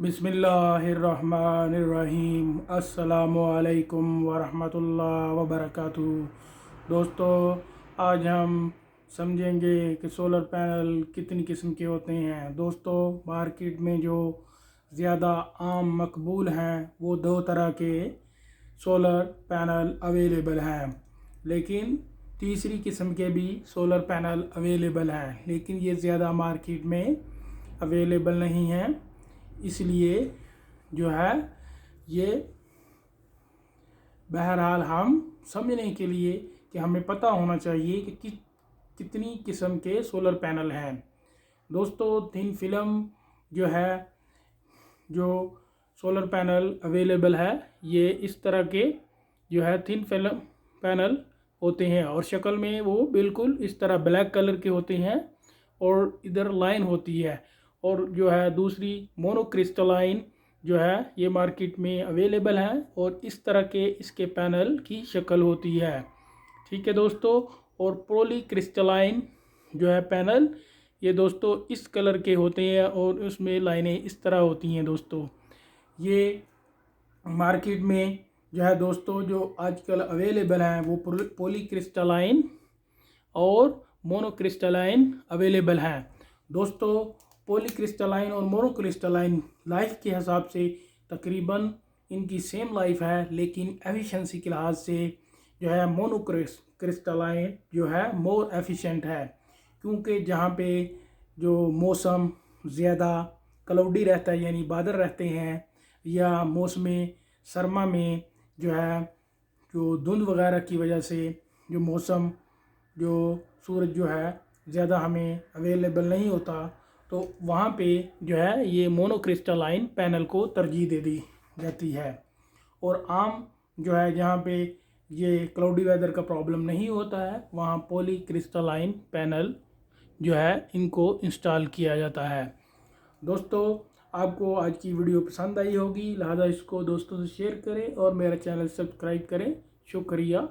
बिस्मिल्लाहिर्रहमानिर्रहीम। अस्सलामुअलैकुम वरहमतुल्लाह वबरकातुहू। दोस्तों, आज हम समझेंगे कि सोलर पैनल कितनी किस्म के होते हैं। दोस्तों, मार्केट में जो ज़्यादा आम मकबूल हैं वो दो तरह के सोलर पैनल अवेलेबल हैं, लेकिन तीसरी किस्म के भी सोलर पैनल अवेलेबल हैं, लेकिन ये ज़्यादा मार्केट में अवेलेबल नहीं हैं। इसलिए जो है ये बहरहाल हम समझने के लिए कि हमें पता होना चाहिए कि कितनी किस्म के सोलर पैनल हैं। दोस्तों, थिन फिल्म जो है जो सोलर पैनल अवेलेबल है ये इस तरह के जो है थिन फिल्म पैनल होते हैं और शक्ल में वो बिल्कुल इस तरह ब्लैक कलर के होते हैं और इधर लाइन होती है। और जो है दूसरी मोनोक्रिस्टलाइन जो है ये मार्केट में अवेलेबल है और इस तरह के इसके पैनल की शक्ल होती है। ठीक है दोस्तों, और पॉलीक्रिस्टलाइन जो है पैनल ये दोस्तों इस कलर के होते हैं और उसमें लाइनें इस तरह होती हैं। दोस्तों, ये मार्केट में जो है दोस्तों जो आजकल अवेलेबल हैं वो पॉलीक्रिस्टलाइन और मोनोक्रिस्टलाइन अवेलेबल हैं। दोस्तों, पॉलीक्रिस्टलाइन और मोनोक्रिस्टलाइन लाइफ के हिसाब से तकरीबन इनकी सेम लाइफ है, लेकिन एफिशिएंसी के लिहाज से जो है मोनोक्रिस्टलाइन जो है मोर एफिशिएंट है, क्योंकि जहाँ पे जो मौसम ज़्यादा क्लाउडी रहता है यानी बादल रहते हैं, या मौसम सरमा में जो है जो धुंध वगैरह की वजह से जो मौसम जो सूरज जो है ज़्यादा हमें अवेलेबल नहीं होता, तो वहाँ पे जो है ये मोनोक्रिस्टलाइन पैनल को तरजीह दे दी जाती है। और आम जो है जहाँ पे ये क्लाउडी वेदर का प्रॉब्लम नहीं होता है वहाँ पॉलीक्रिस्टलाइन पैनल जो है इनको इंस्टॉल किया जाता है। दोस्तों, आपको आज की वीडियो पसंद आई होगी, लिहाजा इसको दोस्तों से शेयर करें और मेरा चैनल सब्सक्राइब करें। शुक्रिया।